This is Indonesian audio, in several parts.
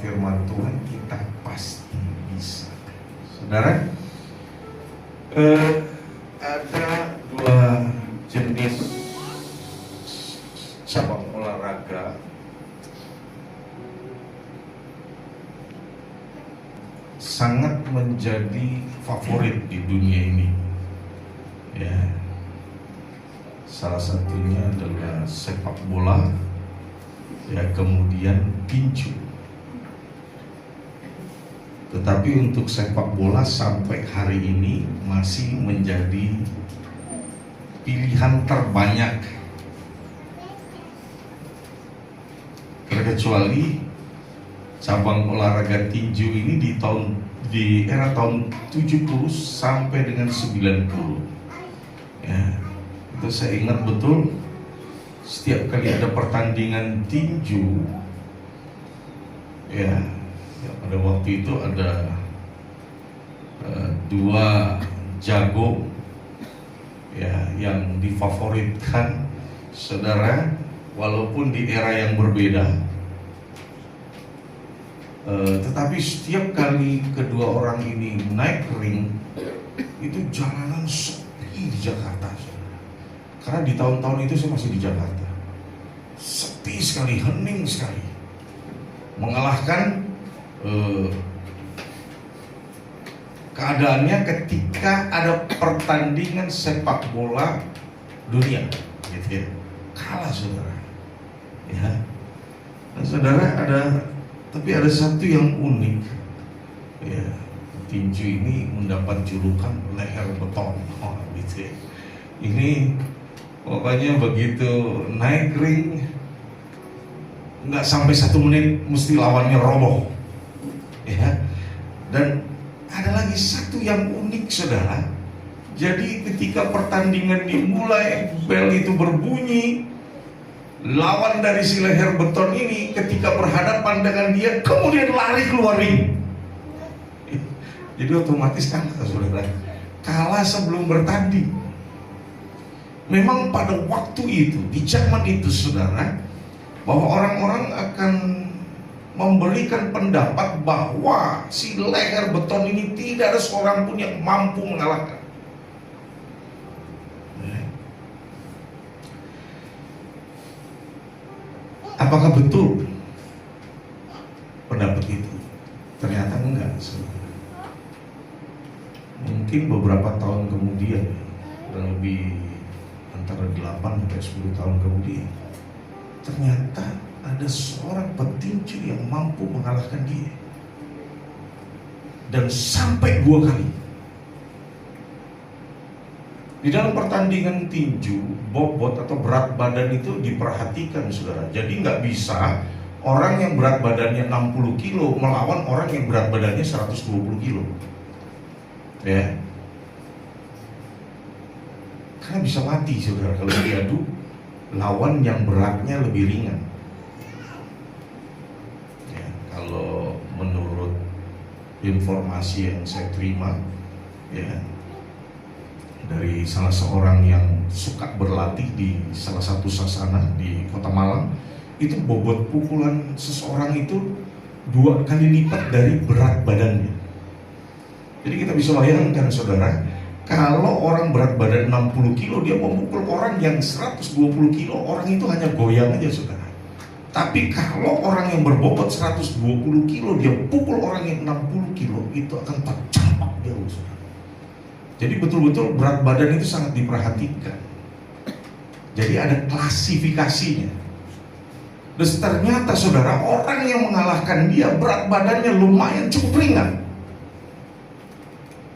firman Tuhan, kita pasti bisa. Saudara, ada dua jenis cabang olahraga sangat menjadi favorit di dunia ini. Ya, salah satunya adalah sepak bola, ya, kemudian tinju. Tetapi untuk sepak bola sampai hari ini masih menjadi pilihan terbanyak, terkecuali cabang olahraga tinju ini di era tahun 70 sampai dengan 90. Ya, itu saya ingat betul, setiap kali ada pertandingan tinju, ya pada waktu itu ada dua jago, ya, yang difavoritkan, saudara, walaupun di era yang berbeda. Tetapi setiap kali kedua orang ini naik ring, itu jalanan sepi di Jakarta, saudara. Karena di tahun-tahun itu saya masih di Jakarta, sepi sekali, hening sekali, mengalahkan keadaannya ketika ada pertandingan sepak bola dunia, gitu ya, kalah, saudara. Ya, dan saudara, tapi ada satu yang unik, ya, tinju ini mendapat julukan leher beton, gitu ya. Ini pokoknya begitu naik ring, nggak sampai 1 menit mesti lawannya roboh, ya. Dan ada lagi satu yang unik, saudara. Jadi ketika pertandingan dimulai, bel itu berbunyi, lawan dari si leher beton ini ketika berhadapan dengan dia kemudian lari keluar ring. Jadi otomatis kalah, saudara. Kalah sebelum bertanding. Memang pada waktu itu, di zaman itu, saudara, bahwa orang-orang akan memberikan pendapat bahwa si leher beton ini tidak ada seorang pun yang mampu mengalahkan. Apakah betul pendapat itu? Ternyata enggak, saudara. Mungkin beberapa tahun kemudian, kurang lebih antara 8 sampai 10 tahun kemudian, ternyata ada seorang petinju yang mampu mengalahkan dia, dan sampai 2 kali. Di dalam pertandingan tinju, bobot atau berat badan itu diperhatikan, saudara. Jadi nggak bisa orang yang berat badannya 60 kilo melawan orang yang berat badannya 120 kilo, ya. Karena bisa mati, saudara, kalau diadu lawan yang beratnya lebih ringan. Ya, kalau menurut informasi yang saya terima, ya, dari salah seorang yang suka berlatih di salah satu sasana di Kota Malang, itu bobot pukulan seseorang itu 2 kali lipat dari berat badannya. Jadi kita bisa bayangkan, saudara, kalau orang berat badan 60 kilo dia memukul orang yang 120 kilo, orang itu hanya goyang aja, saudara. Tapi kalau orang yang berbobot 120 kilo dia pukul orang yang 60 kilo, itu akan tercampak jauh, saudara. Jadi betul-betul berat badan itu sangat diperhatikan. Jadi ada klasifikasinya. Dan ternyata, saudara, orang yang mengalahkan dia berat badannya lumayan cukup ringan,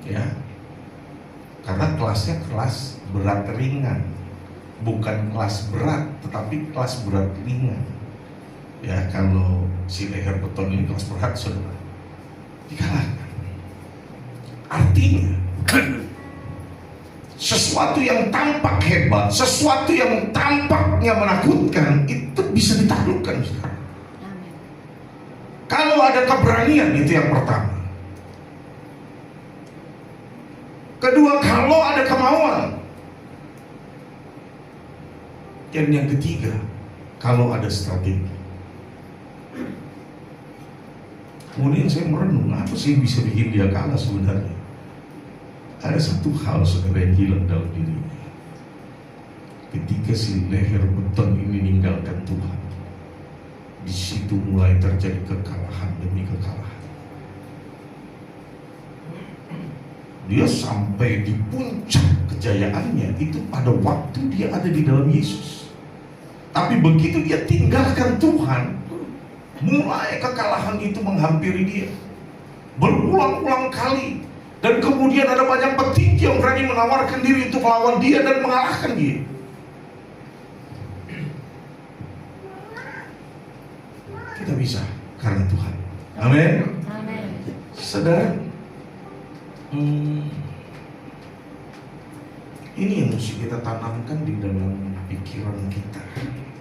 ya. Karena kelasnya kelas berat ringan, bukan kelas berat, tetapi kelas berat ringan. Ya, kalau si leher beton ini kelas berat, saudara, dikalahkan. Artinya sesuatu yang tampak hebat, sesuatu yang tampaknya menakutkan, itu bisa ditaklukkan, saudara. Kalau ada keberanian, itu yang pertama. Kedua, kalau ada kemauan. Dan yang ketiga, kalau ada strategi. Kemudian saya merenung, apa sih yang bisa bikin dia kalah sebenarnya? Ada satu hal saudara yang hilang dalam dirinya. Ketika si leher beton ini meninggalkan Tuhan, di situ mulai terjadi kekalahan demi kekalahan. Dia sampai di puncak kejayaannya itu pada waktu dia ada di dalam Yesus. Tapi begitu dia tinggalkan Tuhan, mulai kekalahan itu menghampiri dia berulang-ulang kali. Dan kemudian ada banyak petinggi yang berani menawarkan diri untuk melawan dia dan mengalahkan dia. Kita bisa karena Tuhan. Amin. Saudara, ini yang mesti kita tanamkan di dalam pikiran kita,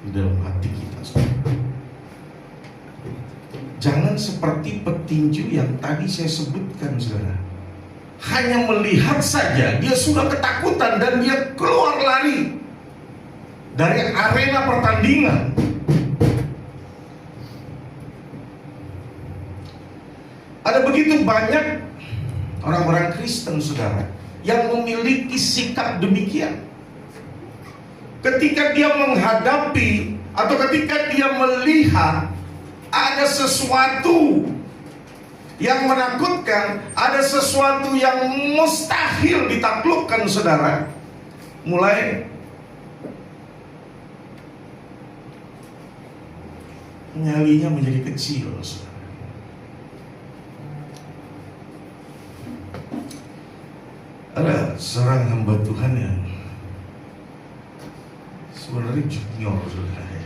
di dalam hati kita. Jangan seperti petinju yang tadi saya sebutkan, saudara. Hanya melihat saja dia sudah ketakutan dan dia keluar lari dari arena pertandingan. Ada begitu banyak orang-orang Kristen, saudara, yang memiliki sikap demikian. Ketika dia menghadapi atau ketika dia melihat ada sesuatu yang menakutkan, ada sesuatu yang mustahil ditaklukkan, saudara, mulai nyalinya menjadi kecil, saudara. Ada seorang hamba Tuhan yang sebenarnya junior, saudara,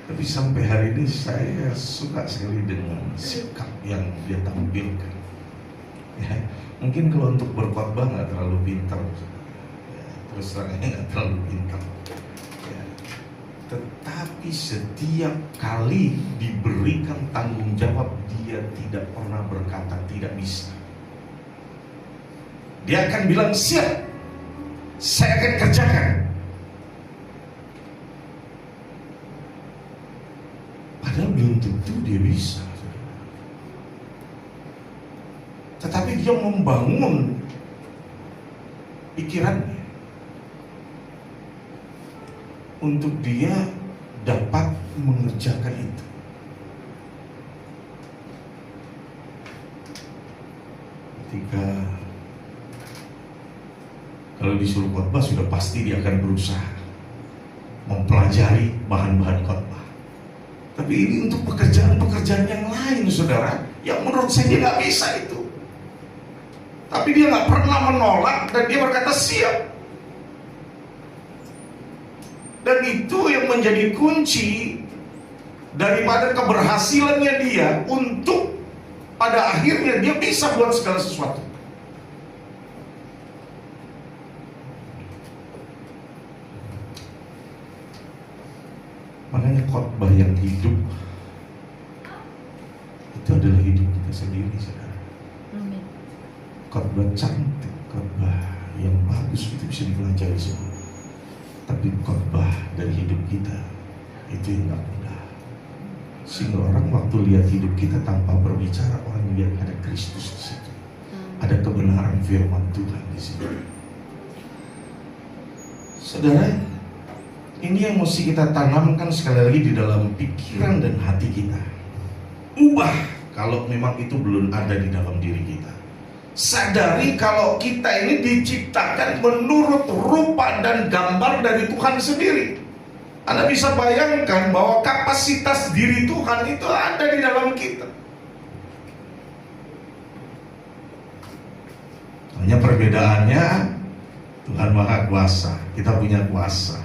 tapi sampai hari ini saya suka sekali dengan sikap yang dia tampilkan. Ya, mungkin kalau untuk berkhotbah nggak terlalu pintar, ya, terus terangnya nggak terlalu pintar. Ya. Tetapi setiap kali diberikan tanggung jawab, dia tidak pernah berkata tidak bisa. Dia akan bilang siap, saya akan kerjakan. Padahal belum tentu dia bisa. Tetapi dia membangun pikirannya untuk dia dapat mengerjakan itu. Ketika kalau disuruh khotbah, sudah pasti dia akan berusaha mempelajari bahan-bahan khotbah. Tapi ini untuk pekerjaan-pekerjaan yang lain, saudara, yang menurut saya dia nggak bisa itu. Tapi dia nggak pernah menolak dan dia berkata siap. Dan itu yang menjadi kunci daripada keberhasilannya dia untuk pada akhirnya dia bisa buat segala sesuatu. Makanya khotbah yang hidup itu adalah hidup kita sendiri, saudara. Amin. Khotbah cantik, khotbah yang bagus itu bisa dipelajari semua. Tapi khotbah dari hidup kita itu yang gak mudah. Sehingga orang waktu lihat hidup kita tanpa berbicara, orang lihat ada Kristus di situ. Ada kebenaran firman Tuhan di situ. Saudara, ini yang mesti kita tanamkan sekali lagi di dalam pikiran dan hati kita. Ubah kalau memang itu belum ada di dalam diri kita. Sadari kalau kita ini diciptakan menurut rupa dan gambar dari Tuhan sendiri. Anda bisa bayangkan bahwa kapasitas diri Tuhan itu ada di dalam kita. Hanya perbedaannya, Tuhan Maha Kuasa, kita punya kuasa.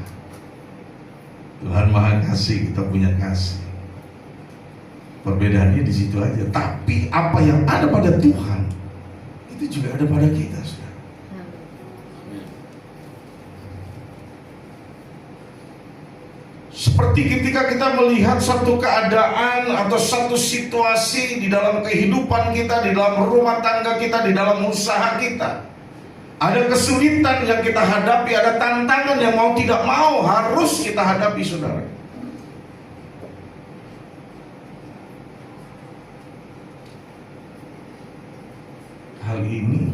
Tuhan Maha Kasih, kita punya kasih. Perbedaannya di situ aja. Tapi apa yang ada pada Tuhan itu juga ada pada kita, saudara. Seperti ketika kita melihat satu keadaan atau satu situasi di dalam kehidupan kita, di dalam rumah tangga kita, di dalam usaha kita, ada kesulitan yang kita hadapi, ada tantangan yang mau tidak mau harus kita hadapi, saudara. hal ini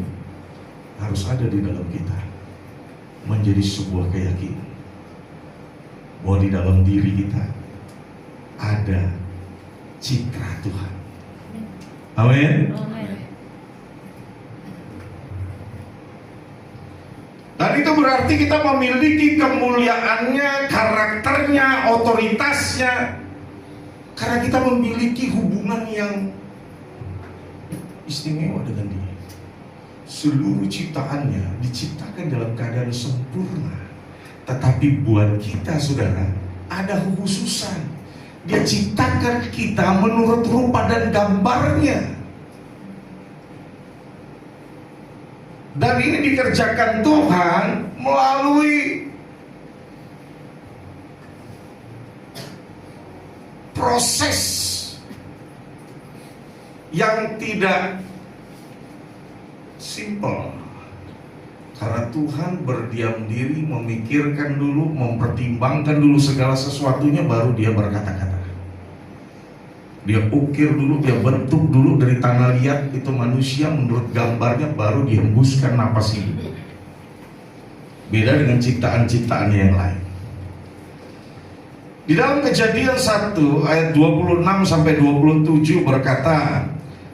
harus ada di dalam kita, menjadi sebuah keyakinan bahwa di dalam diri kita ada citra Tuhan. Amin. Dan itu berarti kita memiliki kemuliaannya, karakternya, otoritasnya, karena kita memiliki hubungan yang istimewa dengan Dia. Seluruh ciptaannya diciptakan dalam keadaan sempurna, tetapi buat kita, saudara, ada kekhususan. Dia ciptakan kita menurut rupa dan gambarnya. Dan ini dikerjakan Tuhan melalui proses yang tidak simple. Karena Tuhan berdiam diri, memikirkan dulu, mempertimbangkan dulu segala sesuatunya, baru Dia berkata-kata. Dia ukir dulu, Dia bentuk dulu dari tanah liat itu manusia menurut gambarnya, baru dihembuskan napas hidup. Beda dengan ciptaan-ciptaan yang lain. Di dalam Kejadian 1 ayat 26 sampai 27 berkata,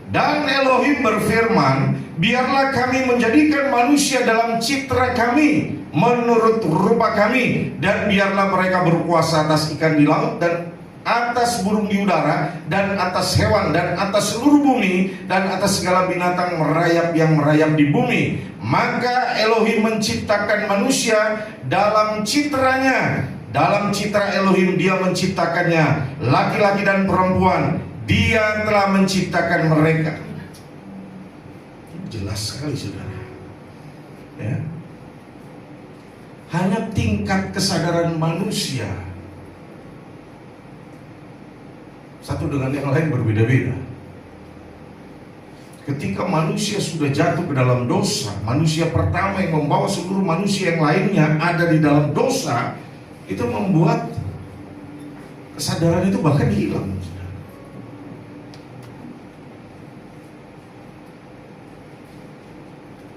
dan Elohim berfirman, biarlah kami menjadikan manusia dalam citra kami, menurut rupa kami, dan biarlah mereka berkuasa atas ikan di laut, dan atas burung di udara, dan atas hewan, dan atas seluruh bumi, dan atas segala binatang merayap yang merayap di bumi. Maka Elohim menciptakan manusia dalam citranya. Dalam citra Elohim Dia menciptakannya, laki-laki dan perempuan Dia telah menciptakan mereka. Jelas sekali, saudara. Ya. Hanya tingkat kesadaran manusia satu dengan yang lain berbeda-beda. Ketika manusia sudah jatuh ke dalam dosa, manusia pertama yang membawa seluruh manusia yang lainnya ada di dalam dosa, itu membuat kesadaran itu bahkan hilang.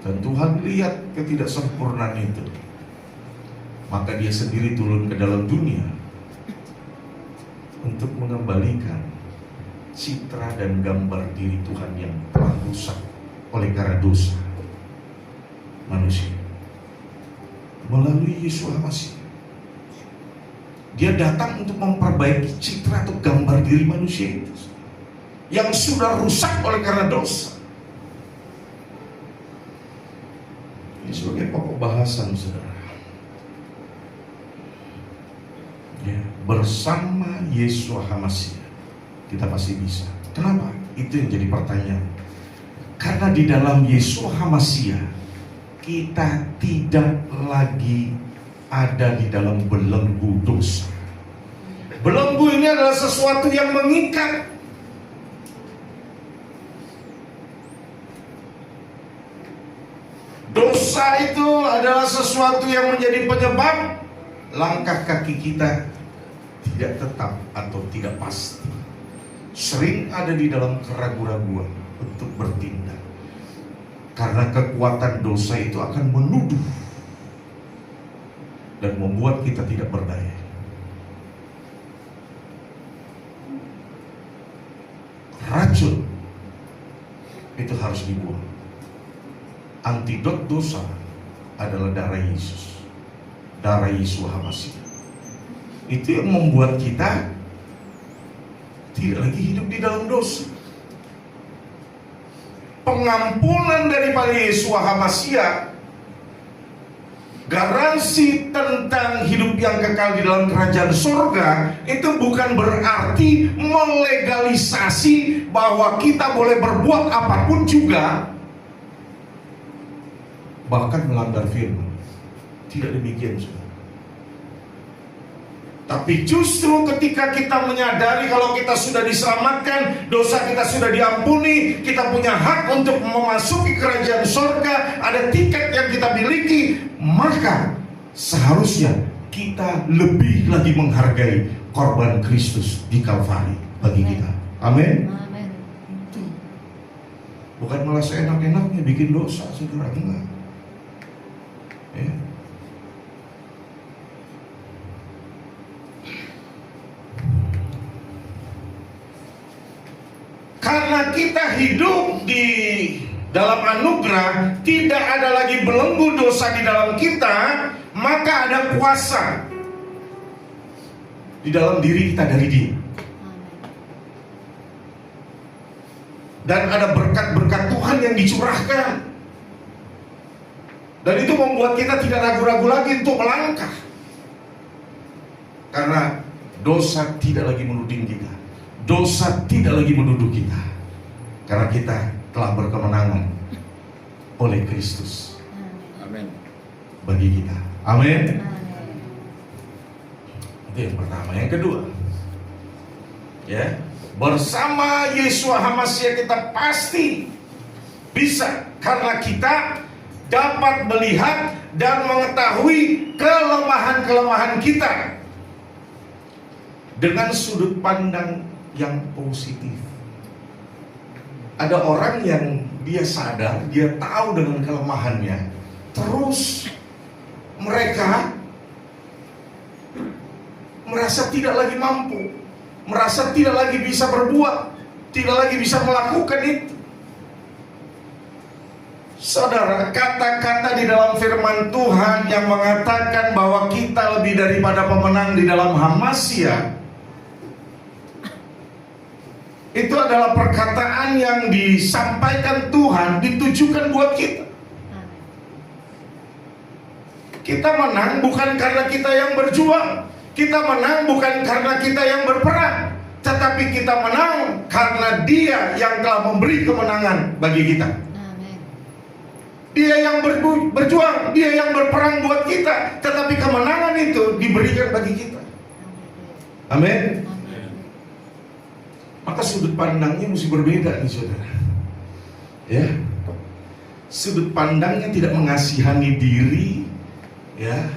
Dan Tuhan lihat ketidaksempurnaan itu, maka Dia sendiri turun ke dalam dunia untuk mengembalikan citra dan gambar diri Tuhan yang telah rusak oleh karena dosa manusia. Melalui Yesus Almasih, Dia datang untuk memperbaiki citra atau gambar diri manusia itu yang sudah rusak oleh karena dosa. Ini sebagai pokok bahasan, saudara. Ya, bersama Yesus Hamasiah kita pasti bisa. Kenapa? Itu yang jadi pertanyaan. Karena di dalam Yesus Hamasiah kita tidak lagi ada di dalam belenggu dosa. Belenggu ini adalah sesuatu yang mengikat. Dosa itu adalah sesuatu yang menjadi penyebab langkah kaki kita tidak tetap atau tidak pasti. Sering ada di dalam keraguan-raguan untuk bertindak. Karena kekuatan dosa itu akan menuduh dan membuat kita tidak berdaya. Racun itu harus dibuang. Antidot dosa adalah darah Yesus, darah Yesus Hamasiah. Itu yang membuat kita tidak lagi hidup di dalam dosa. Pengampunan daripada Yesus Hamasiah, garansi tentang hidup yang kekal di dalam kerajaan surga, itu bukan berarti melegalisasi bahwa kita boleh berbuat apapun juga, bahkan melanggar firman. Tidak demikian, saudara. Tapi justru ketika kita menyadari kalau kita sudah diselamatkan, dosa kita sudah diampuni, kita punya hak untuk memasuki kerajaan surga, ada tiket yang kita miliki, maka seharusnya kita lebih lagi menghargai korban Kristus di Kalvari bagi kita. Amin. Bukan malah seenak-enaknya bikin dosa, saudara, enggak. Ya. Karena kita hidup di dalam anugerah, tidak ada lagi belenggu dosa di dalam kita, maka ada kuasa di dalam diri kita dari Dia. Dan ada berkat-berkat Tuhan yang dicurahkan. Dan itu membuat kita tidak ragu-ragu lagi untuk melangkah. Karena dosa tidak lagi menuding kita. Dosa tidak lagi menuduh kita. Karena kita telah berkemenangan oleh Kristus. Amin. Bagi kita. Amin. Itu yang pertama. Yang kedua, ya, bersama Yeshua HaMashiach kita pasti bisa, karena kita dapat melihat dan mengetahui kelemahan-kelemahan kita dengan sudut pandang yang positif. Ada orang yang dia sadar, dia tahu dengan kelemahannya, terus mereka merasa tidak lagi mampu, merasa tidak lagi bisa berbuat, tidak lagi bisa melakukan itu. Saudara, kata-kata di dalam firman Tuhan yang mengatakan bahwa kita lebih daripada pemenang di dalam HaMashiach, itu adalah perkataan yang disampaikan Tuhan, ditujukan buat kita. Kita menang bukan karena kita yang berjuang, kita menang bukan karena kita yang berperang, tetapi kita menang karena Dia yang telah memberi kemenangan bagi kita. Dia yang berjuang, Dia yang berperang buat kita, tetapi kemenangan itu diberikan bagi kita. Amin. Maka sudut pandangnya mesti berbeda nih, saudara. Ya, sudut pandangnya tidak mengasihani diri, ya.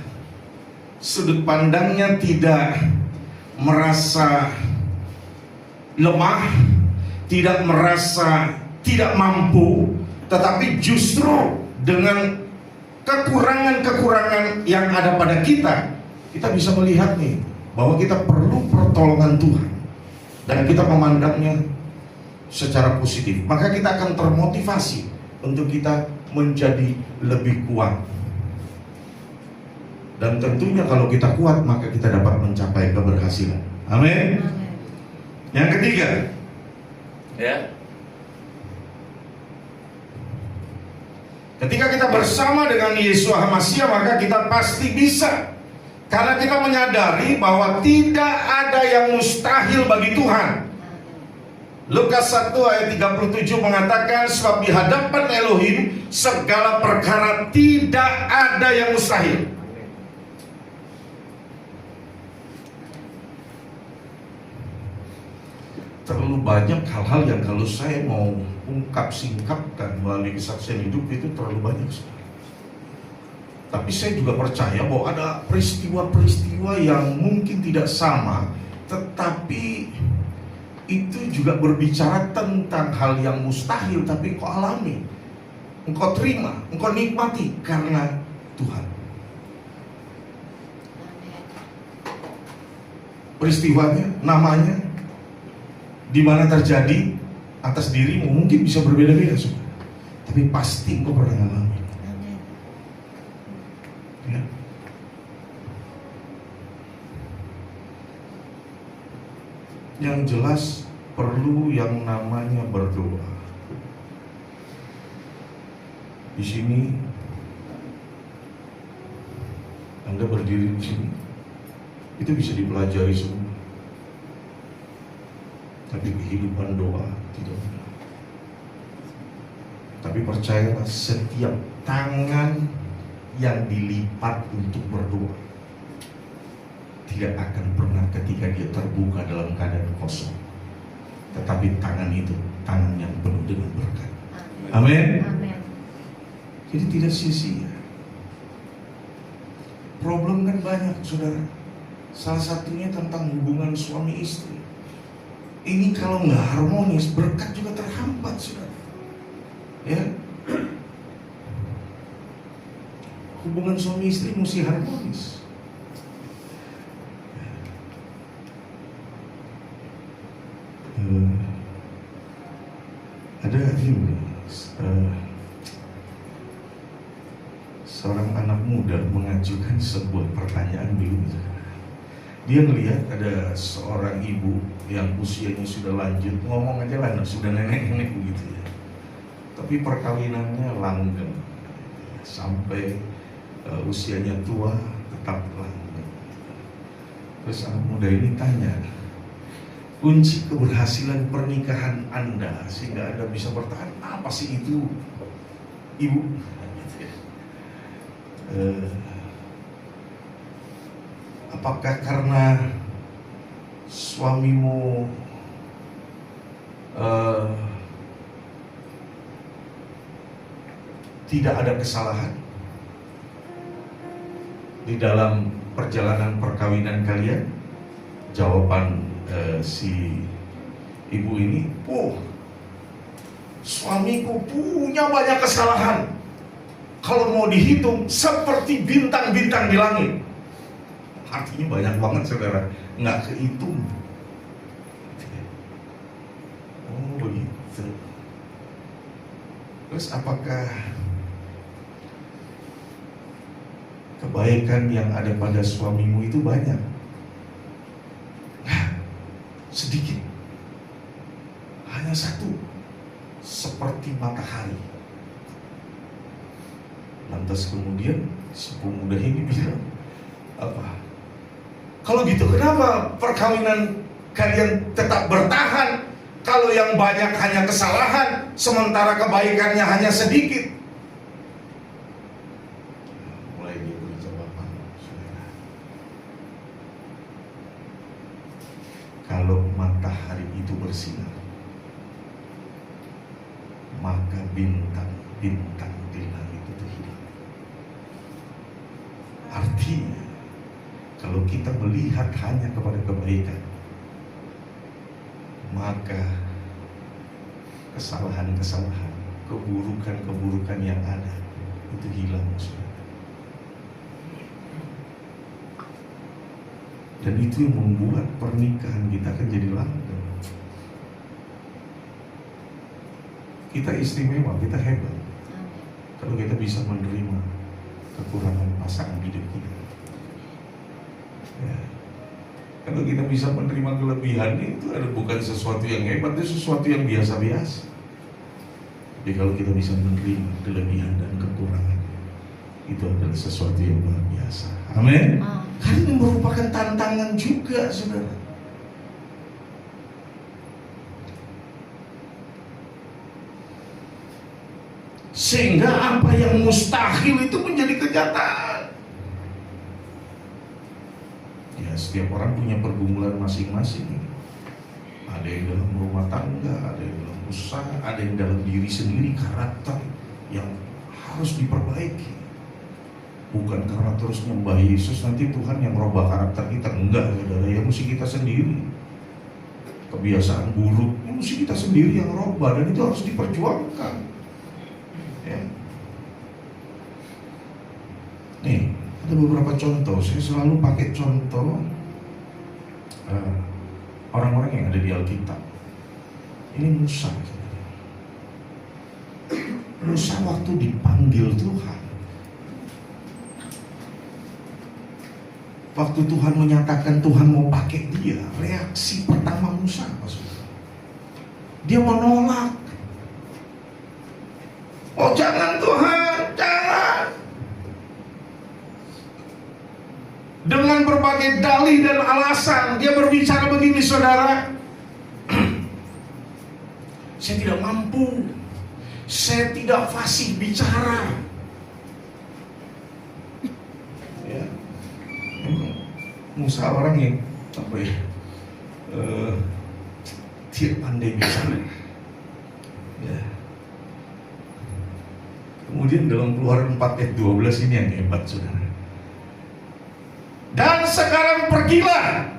Sudut pandangnya tidak merasa lemah, tidak merasa tidak mampu, tetapi justru dengan kekurangan-kekurangan yang ada pada kita, kita bisa melihat nih bahwa kita perlu pertolongan Tuhan. Dan kita memandangnya secara positif, maka kita akan termotivasi untuk kita menjadi lebih kuat. Dan tentunya kalau kita kuat, maka kita dapat mencapai keberhasilan. Amin. Yang ketiga, ya, ketika kita bersama dengan Yeshua HaMashiach, maka kita pasti bisa. Karena kita menyadari bahwa tidak ada yang mustahil bagi Tuhan. Lukas 1 ayat 37 mengatakan, sebab di hadapan Elohim segala perkara tidak ada yang mustahil. Terlalu banyak hal-hal yang kalau saya mau singkapkan melalui kesaksian hidup itu terlalu banyak. Tapi saya juga percaya bahwa ada peristiwa-peristiwa yang mungkin tidak sama, tetapi itu juga berbicara tentang hal yang mustahil, tapi engkau alami, engkau terima, engkau nikmati karena Tuhan. Peristiwanya, namanya, di mana terjadi atas dirimu mungkin bisa berbeda-beda, tapi pasti engkau pernah alami. Ya. Yang jelas perlu yang namanya berdoa. Di sini Anda berdiri di sini, itu bisa dipelajari semua. Tapi kehidupan doa tidak ada. Tapi percayalah, setiap tangan yang dilipat untuk berdoa tidak akan pernah ketika dia terbuka dalam keadaan kosong, tetapi tangan itu tangan yang penuh dengan berkat. Amin. Jadi tidak sia-sia. Problem kan banyak, saudara. Salah satunya tentang hubungan suami istri. Ini kalau nggak harmonis, berkat juga terhambat, saudara. hubungan suami istri mesti harmonis. Ada ini seorang anak muda mengajukan sebuah pertanyaan dulu. Dia melihat ada seorang ibu yang usianya sudah lanjut, ngomong aja lah, sudah nenek-nenek begitu ya. Tapi perkawinannya langgeng sampai usianya tua tetap langgeng. Terus anak muda ini tanya, kunci keberhasilan pernikahan Anda sehingga Anda bisa bertahan apa sih itu, Ibu? Apakah karena suamimu tidak ada kesalahan di dalam perjalanan perkawinan kalian? Jawaban si ibu ini, suamiku punya banyak kesalahan. Kalau mau dihitung seperti bintang-bintang di langit. Artinya banyak banget saudara, nggak kehitung. Oh begitu. Terus apakah kebaikan yang ada pada suamimu itu banyak? Nah, sedikit. Hanya satu, seperti matahari. Lantas kemudian si pemuda ini bilang, apa? Kalau gitu kenapa perkawinan kalian tetap bertahan? Kalau yang banyak hanya kesalahan, sementara kebaikannya hanya sedikit. Mulai dia beri jawaban. Kalau matahari itu bersinar, maka bintang-bintang di langit itu hilang. Artinya, kalau kita melihat hanya kepada kebaikan, maka kesalahan-kesalahan, keburukan-keburukan yang ada itu hilang. Dan itu yang membuat pernikahan kita akan jadi langgeng. Kita istimewa, kita hebat kalau kita bisa menerima kekurangan pasangan hidup kita. Ya. Kalau kita bisa menerima kelebihannya, itu ada bukan sesuatu yang hebat, itu sesuatu yang biasa-biasa. Jadi kalau kita bisa menerima kelebihan dan kekurangan, itu adalah sesuatu yang luar biasa. Amin. Karena ini merupakan tantangan juga, saudara. Sehingga apa yang mustahil itu menjadi kenyataan. Ya, setiap orang punya pergumulan masing-masing. Ada yang dalam rumah tangga, ada yang dalam usaha, ada yang dalam diri sendiri, karakter yang harus diperbaiki. Bukan karena terus nyembah Yesus nanti Tuhan yang merubah karakter kita. Enggak, saudara, ya mesti kita sendiri. Kebiasaan buruk mesti kita sendiri yang rubah, dan itu harus diperjuangkan. Ya. Nih, ada beberapa contoh. Saya selalu pakai contoh orang-orang yang ada di Alkitab. Ini Musa. Musa waktu dipanggil Tuhan, waktu Tuhan menyatakan Tuhan mau pakai dia, reaksi pertama Musa apa? Dia menolak. Oh jangan Tuhan, jangan. Dengan berbagai dalih dan alasan dia berbicara begini, saudara. Saya tidak mampu, saya tidak fasih bicara. Ya. Musa orang yang apa ya? Tidak pandai bicara. Ya. Kemudian dalam Keluaran 4 ayat 12 ini yang hebat, saudara. Dan sekarang pergilah,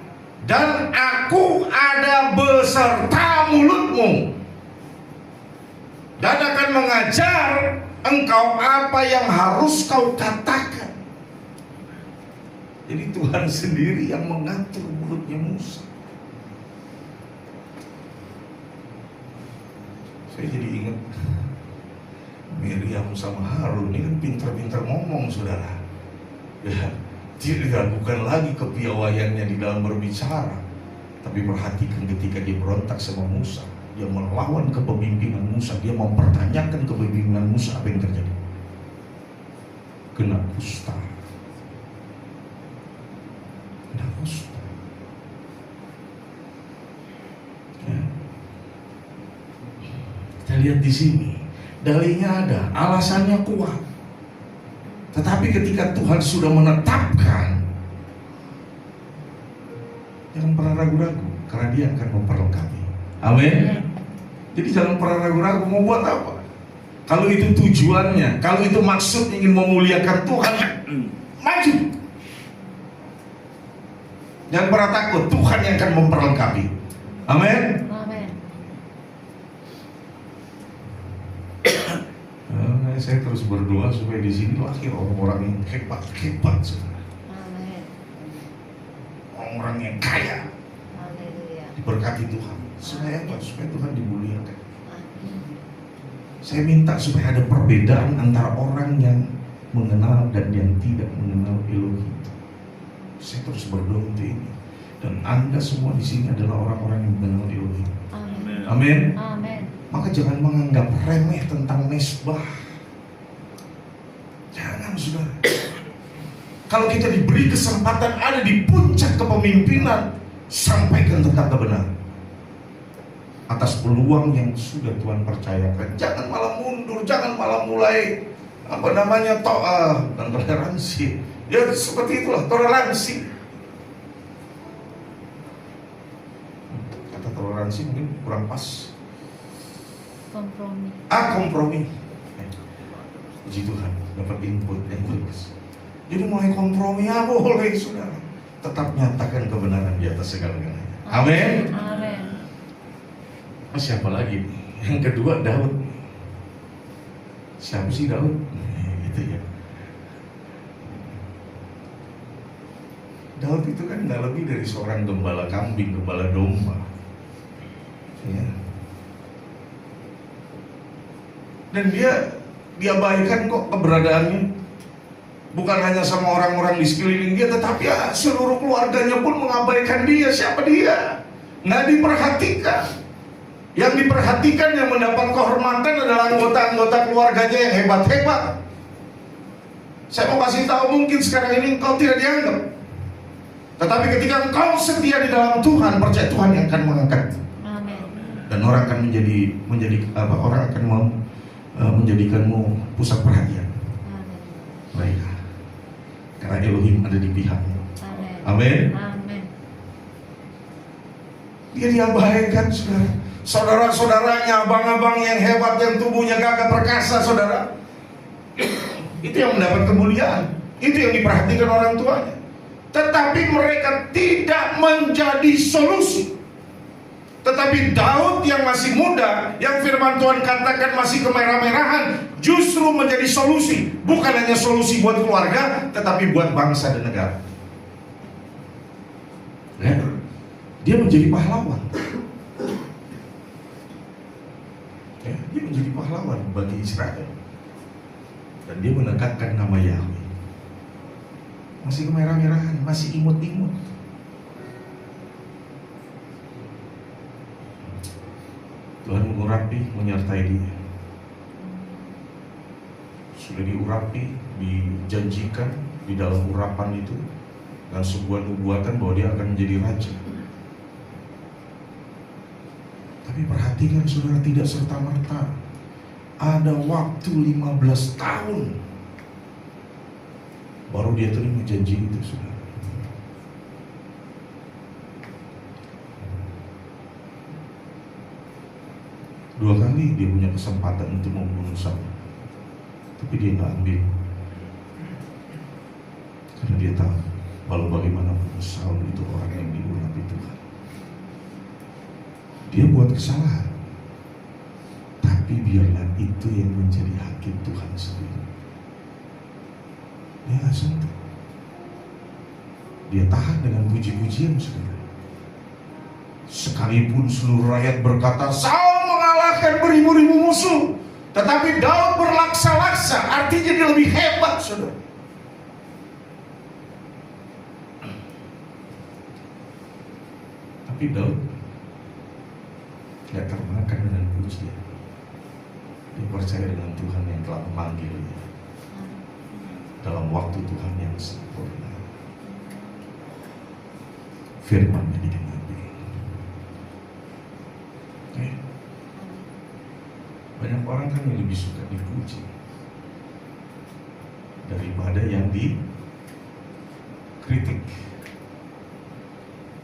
dan aku ada beserta mulutmu, dan akan mengajar engkau apa yang harus kau katakan. Jadi Tuhan sendiri yang mengatur mulutnya Musa. Saya jadi ingat Miriam sama Harun ini kan pintar-pintar ngomong, saudara. Ya, tidak bukan lagi kepiawaiannya di dalam berbicara, tapi perhatikan ketika dia berontak sama Musa, dia melawan kepemimpinan Musa, dia mempertanyakan kepemimpinan Musa. Apa yang terjadi? Kena kusta. Kena kusta. Ya. Kita lihat di sini, dalihnya ada, alasannya kuat. Tetapi ketika Tuhan sudah menetapkan, jangan pernah ragu-ragu, karena Dia akan memperlengkapi. Amin. Jadi jangan pernah ragu-ragu mau buat apa. Kalau itu tujuannya, kalau itu maksud ingin memuliakan Tuhan, maju. Jangan pernah takut, Tuhan yang akan memperlengkapi. Amin. Saya terus berdoa supaya di sini lahir orang-orang yang hebat-hebat, Amin. orang-orang yang kaya, diberkati Tuhan. Supaya apa? Supaya Tuhan dimuliakan. Saya minta supaya ada perbedaan antara orang yang mengenal dan yang tidak mengenal Elohim. Saya terus berdoa untuk ini. Dan Anda semua di sini adalah orang-orang yang mengenal Elohim. Amin. Amin. Amin. Maka jangan menganggap remeh tentang mesbah. Jangan, saudara. Kalau kita diberi kesempatan ada di puncak kepemimpinan, sampaikan tentang kebenaran atas peluang yang sudah Tuhan percayakan. Jangan malah mundur, jangan malah mulai to'ah dan toleransi. Ya seperti itulah toleransi. Kata toleransi mungkin kurang pas. Kompromi. Kompromi. Puji Tuhan, dapat input yang bagus. Jadi mulai kompromi boleh, saudara. Tetap nyatakan kebenaran di atas segala-galanya. Amin. Amin. Siapa lagi? Yang kedua Daud. Siapa sih Daud? Gitu ya. Daud itu kan nggak lebih dari seorang gembala kambing, gembala domba. Ya. Dan dia diabaikan kok keberadaannya. Bukan hanya sama orang-orang di sekeliling dia, tetapi ya seluruh keluarganya pun mengabaikan dia. Siapa dia? Nggak diperhatikan. Yang diperhatikan, yang mendapat kehormatan adalah anggota-anggota keluarganya yang hebat-hebat. Saya mau kasih tahu, mungkin sekarang ini engkau tidak dianggap, tetapi ketika engkau setia di dalam Tuhan, percaya Tuhan yang akan mengangkat. Amin. Dan orang akan orang akan menjadikanmu pusat perhatian. Baik. Karena Elohim ada di pihakmu. Amin. Amin. Dia diabaikan, saudara. Saudara-saudaranya, abang-abang yang hebat, yang tubuhnya gagah perkasa, saudara. Itu yang mendapat kemuliaan. Itu yang diperhatikan orang tuanya. Tetapi mereka tidak menjadi solusi. Tetapi Daud yang masih muda, yang firman Tuhan katakan masih kemerah-merahan, justru menjadi solusi. Bukan hanya solusi buat keluarga, tetapi buat bangsa dan negara. Ya. Dia menjadi pahlawan. Ya, dia menjadi pahlawan bagi Israel. Dan dia menegakkan nama Yahweh. Masih kemerah-merahan, masih imut-imut. Tuhan mengurapi, menyertai dia. Sudah diurapi, dijanjikan di dalam urapan itu, dan sebuah nubuatan bahwa dia akan menjadi raja. Tapi perhatikan, saudara, tidak serta-merta. Ada waktu 15 tahun baru dia terima janji itu, saudara. Dua kali dia punya kesempatan untuk membunuh Saul, tapi dia nggak ambil, karena dia tahu walau bagaimanapun Saul itu orang yang diurapi Tuhan. Dia buat kesalahan, tapi biarlah itu yang menjadi hakim Tuhan sendiri. Dia nggak sentuh. Dia tahan dengan puji-pujian, saudara. Sekalipun seluruh rakyat berkata, Saul mengalahkan beribu-ribu musuh, tetapi Daud berlaksa-laksa, artinya dia lebih hebat, saudara. Tapi Daud tidak termakan dengan pujian. Dia percaya dengan Tuhan yang telah memanggilnya dalam waktu Tuhan yang sempurna. Firman-Nya digenapi. Banyak orang kan yang lebih suka dipuji daripada yang dikritik.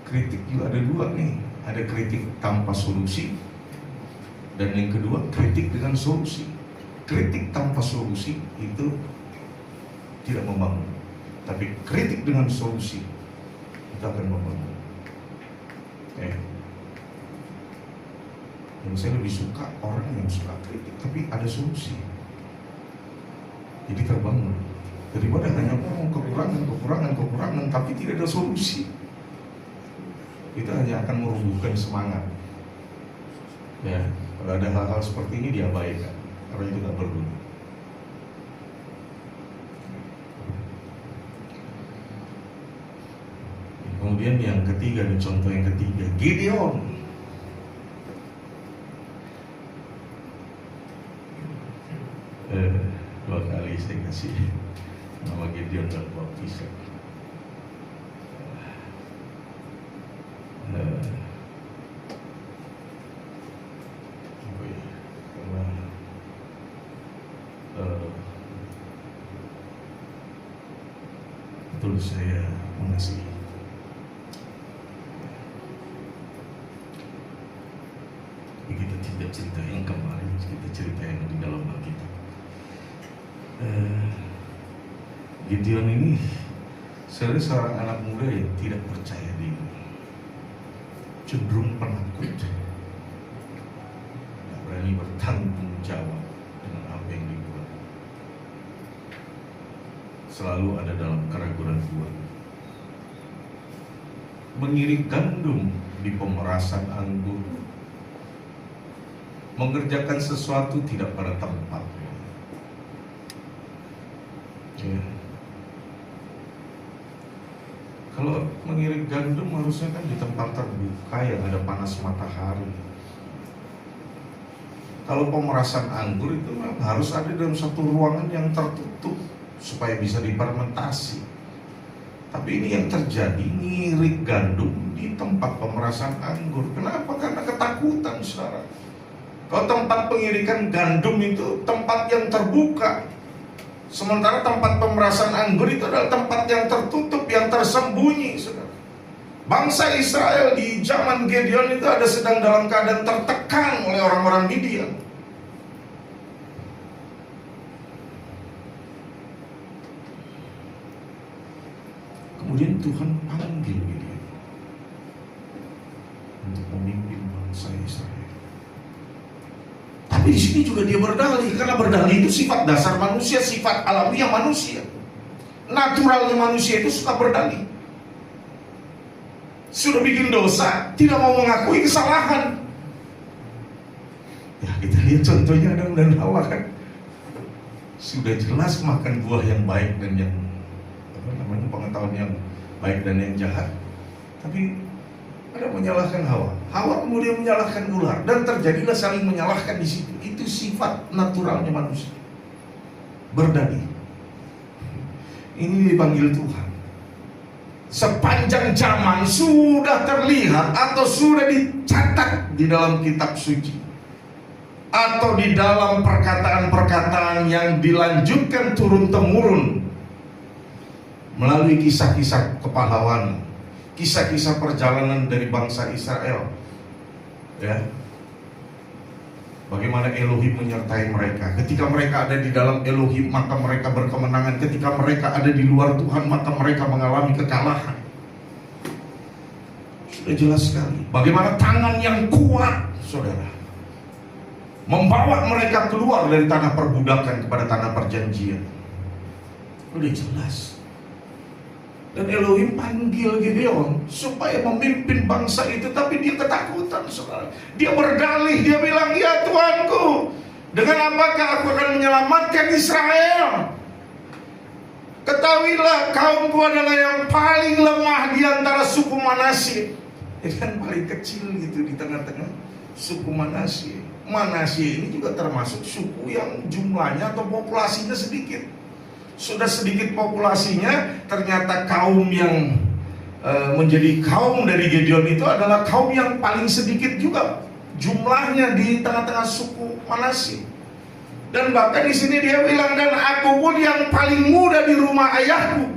Kritik juga ada dua nih. Ada kritik tanpa solusi, dan yang kedua kritik dengan solusi. Kritik tanpa solusi itu tidak membangun, tapi kritik dengan solusi itu akan membangun. Yang saya lebih suka orang yang suka kritik tapi ada solusi, jadi terbangun, daripada hanya ngomong kekurangan tapi tidak ada solusi. Itu hanya akan merumbuhkan semangat. Ya, kalau ada hal-hal seperti ini diabaikan karena itu tidak perlu. Kemudian yang ketiga, contoh yang ketiga, Gideon. Dua kali saya kasih nama Gideon dan baptisan. Betul, saya mengasihi. Tapi kita tidak cerita yang kemarin, kita cerita yang di dalam Alkitab. Gideon ini seorang anak muda yang tidak percaya diri, cenderung penakut, tidak berani bertanggung jawab dengan apa yang dibuat, selalu ada dalam keraguan-raguan, mengirik gandum di pemerasan anggur, mengerjakan sesuatu tidak pada tempatnya. Kalau mengirik gandum harusnya kan di tempat terbuka yang ada panas matahari. Kalau pemerasan anggur itu harus ada dalam satu ruangan yang tertutup supaya bisa difermentasi. Tapi ini yang terjadi, ngirik gandum di tempat pemerasan anggur. Kenapa? Karena ketakutan, saudara. Kalau tempat pengirikan gandum itu tempat yang terbuka, sementara tempat pemerasan anggur itu adalah tempat yang tertutup, yang tersembunyi, saudara. Bangsa Israel di zaman Gideon itu ada sedang dalam keadaan tertekan oleh orang-orang Midian. Kemudian Tuhan panggil Gideon untuk memimpin bangsa Israel. Tapi di sini juga dia berdalih, karena berdalih itu sifat dasar manusia, sifat alamiah manusia. Naturalnya manusia itu suka berdalih. Sudah bikin dosa, tidak mau mengakui kesalahan. Ya, kita lihat contohnya Adam dan Hawa kan. Sudah jelas makan buah yang baik dan yang pengetahuan yang baik dan yang jahat, tapi ada menyalahkan Hawa. Hawa kemudian menyalahkan ular, dan terjadilah saling menyalahkan di situ. Itu sifat naturalnya manusia, berdalih. Ini dipanggil Tuhan. Sepanjang zaman sudah terlihat atau sudah dicatat di dalam kitab suci, atau di dalam perkataan-perkataan yang dilanjutkan turun-temurun melalui kisah-kisah kepahlawanan, kisah-kisah perjalanan dari bangsa Israel, ya, bagaimana Elohim menyertai mereka. Ketika mereka ada di dalam Elohim, maka mereka berkemenangan. Ketika mereka ada di luar Tuhan, maka mereka mengalami kekalahan. Sudah jelas sekali bagaimana tangan yang kuat, saudara, membawa mereka keluar dari tanah perbudakan kepada tanah perjanjian. Sudah jelas. Dan Elohim panggil Gideon supaya memimpin bangsa itu, tapi dia ketakutan, saudara. Dia berdalih, dia bilang, "Ya Tuanku, dengan apakah aku akan menyelamatkan Israel? Ketahuilah, kaumku adalah yang paling lemah di antara suku Manasye." Ini kan paling kecil gitu di tengah-tengah suku Manasye. Manasye ini juga termasuk suku yang jumlahnya atau populasinya sedikit. Sudah sedikit populasinya, ternyata kaum yang menjadi kaum dari Gideon itu adalah kaum yang paling sedikit juga jumlahnya di tengah-tengah suku Manasye. Dan bahkan di sini dia bilang, "Dan aku pun yang paling muda di rumah ayahku."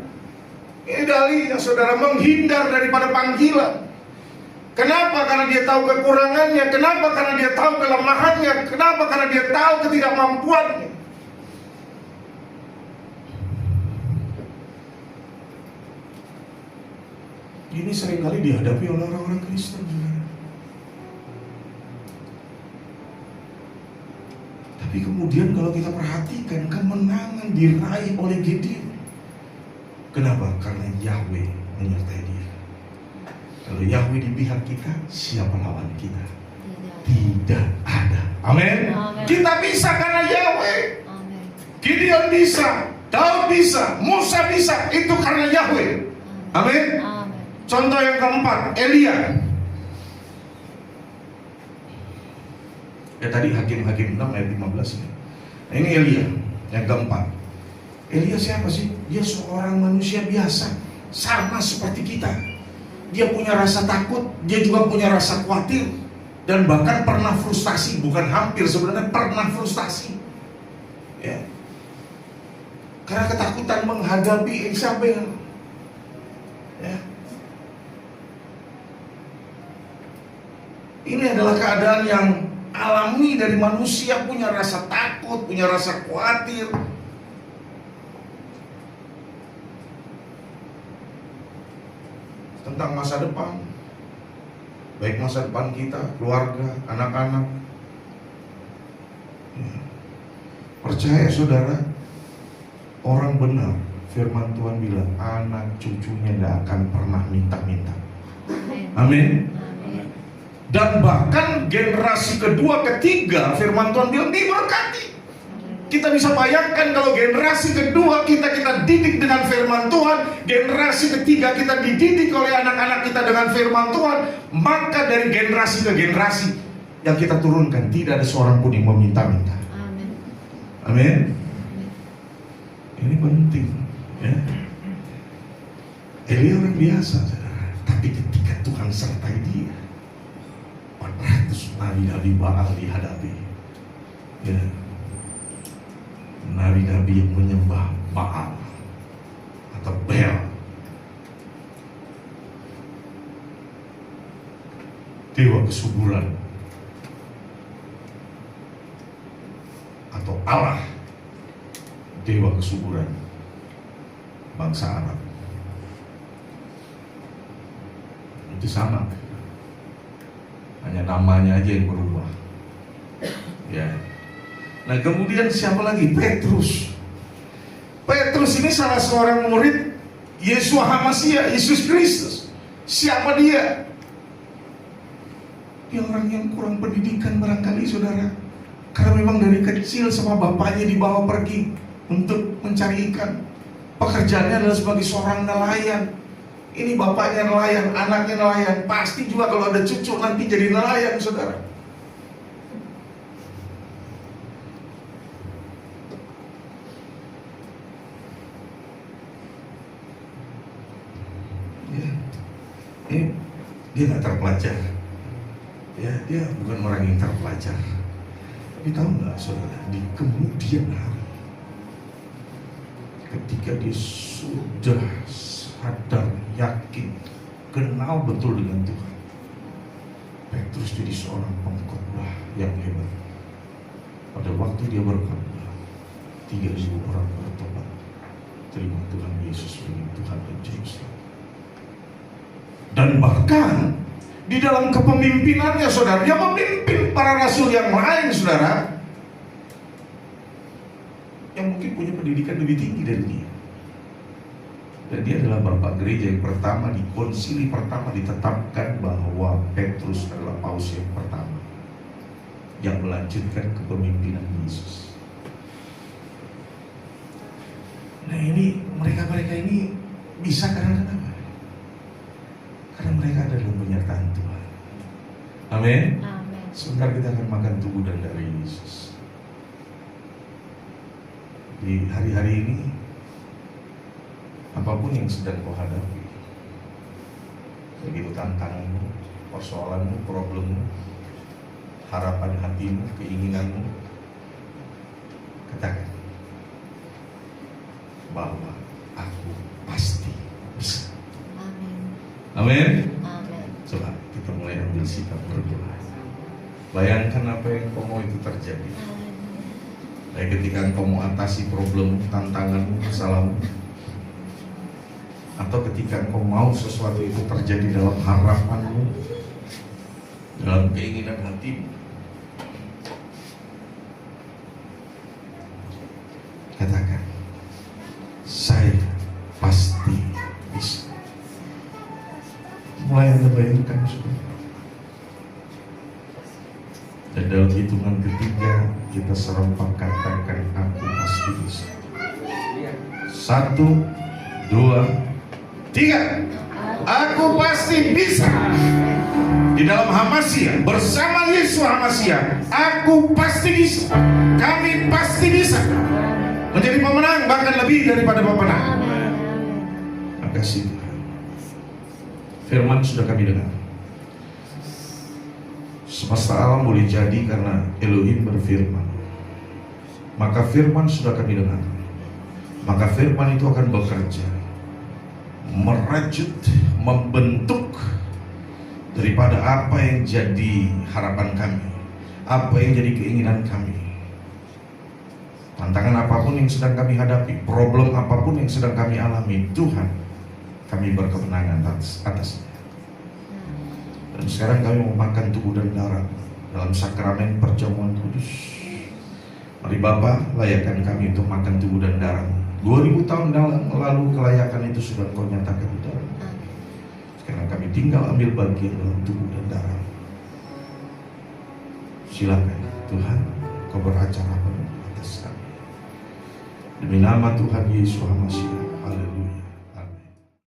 Ini dalilnya, saudara, menghindar daripada panggilan. Kenapa? Karena dia tahu kekurangannya. Kenapa? Karena dia tahu kelemahannya. Kenapa? Karena dia tahu ketidakmampuannya. Ini seringkali dihadapi oleh orang-orang Kristen juga. Tapi kemudian kalau kita perhatikan, kemenangan diraih oleh Gideon. Kenapa? Karena Yahweh menyertai dia. Kalau Yahweh di pihak kita, siapa lawan kita? Tidak ada. Amin. Kita bisa karena Yahweh. Amin. Gideon bisa, Daud bisa, Musa bisa. Itu karena Yahweh. Amin. Contoh yang keempat, Elia. Tadi Hakim-Hakim 6 ayat 15 ya. Nah, ini Elia yang keempat. Elia siapa sih? Dia seorang manusia biasa, sama seperti kita. Dia punya rasa takut, dia juga punya rasa khawatir, dan bahkan pernah frustasi. Bukan hampir, sebenarnya pernah frustasi ya. Karena ketakutan menghadapi Isabel ya. Ini adalah keadaan yang alami dari manusia, punya rasa takut, punya rasa khawatir. Tentang masa depan, baik masa depan kita, keluarga, anak-anak. Percaya saudara, orang benar, firman Tuhan bilang, anak cucunya tidak akan pernah minta-minta. Amin. Dan bahkan generasi kedua, ketiga, firman Tuhan bilang diberkati. Kita bisa bayangkan kalau generasi kedua kita didik dengan firman Tuhan, generasi ketiga kita dididik oleh anak-anak kita dengan firman Tuhan, maka dari generasi ke generasi yang kita turunkan tidak ada seorang pun yang meminta-minta. Amin. Amin. Ini penting ya. Elia orang biasa, saudara. Tapi ketika Tuhan sertai dia, 400 nabi-nabi Baal dihadapi ya. Nabi-nabi yang menyembah Baal atau Bel, dewa kesuburan, atau Allah, dewa kesuburan bangsa Arab. Itu sama, hanya namanya aja yang berubah ya. Nah kemudian siapa lagi? Petrus. Petrus ini salah seorang murid Yeshua HaMashiach, Yesus Kristus. Siapa dia? Dia orang yang kurang pendidikan barangkali, saudara. Karena memang dari kecil sama bapaknya dibawa pergi untuk mencari ikan. Pekerjaannya adalah sebagai seorang nelayan. Ini bapaknya nelayan, anaknya nelayan. Pasti juga kalau ada cucu nanti jadi nelayan, saudara. Dia nggak terpelajar ya, dia bukan orang yang terpelajar. Tapi tahu nggak saudara, di kemudian hari ketika dia sudah sadar, yakin, kenal betul dengan Tuhan, Petrus jadi seorang pengkhotbah yang hebat. Pada waktu dia berkhotbah, 3.000 orang bertobat, terima Tuhan Yesus sebagai Tuhan dan Juru Selamat. Dan bahkan di dalam kepemimpinannya, saudara, dia memimpin para rasul yang lain, saudara, yang mungkin punya pendidikan lebih tinggi dari dia. Dan dia adalah bapak gereja yang pertama di konsili pertama ditetapkan bahwa Petrus adalah paus yang pertama yang melanjutkan kepemimpinan Yesus. Nah ini mereka ini bisa karena kenapa? Karena mereka ada dalam penyertaan Tuhan. Amin. Amin. Sebentar kita akan makan tubuh dan darah Yesus. Di hari-hari ini, apapun yang sedang kau hadapi, begitu tantanganmu, persoalanmu, problemmu, harapan hatimu, keinginanmu, katakan bahwa aku pasti bisa. Amin. Amin. Amin. Coba kita mulai ambil sikap berdoa. Bayangkan apa yang kau mau itu terjadi. Baik ketika engkau mau atasi problem, tantanganmu, masalahmu, atau ketika engkau mau sesuatu itu terjadi dalam harapanmu, dalam keinginan hatimu, katakan, saya pasti bisa. Mulai Anda bayangkan saudara. Dan dalam hitungan ketiga kita serempak katakan, aku pasti bisa. 1, 2, 3. Aku pasti bisa. Di dalam Hamasya, bersama Yesus Hamasya, aku pasti bisa. Kami pasti bisa menjadi pemenang, bahkan lebih daripada pemenang. Amin. Makasih Tuhan. Firman sudah kami dengar. Semesta alam boleh jadi karena Elohim berfirman. Maka firman sudah kami dengar. Maka firman itu akan bekerja, merajut, membentuk daripada apa yang jadi harapan kami, apa yang jadi keinginan kami. Tantangan apapun yang sedang kami hadapi, problem apapun yang sedang kami alami, Tuhan, kami berkemenangan atasnya. Dan sekarang kami memakan tubuh dan darah dalam sakramen perjamuan kudus. Mari Bapa, layakkan kami untuk makan tubuh dan darah. 2000 tahun lalu kelayakan itu sudah Kau nyatakan di dalam. Sekarang kami tinggal ambil bagian dalam tubuh dan darah. Silakan Tuhan, Kau beracara penuh atas kami. Demi nama Tuhan Yesus Hamasiah,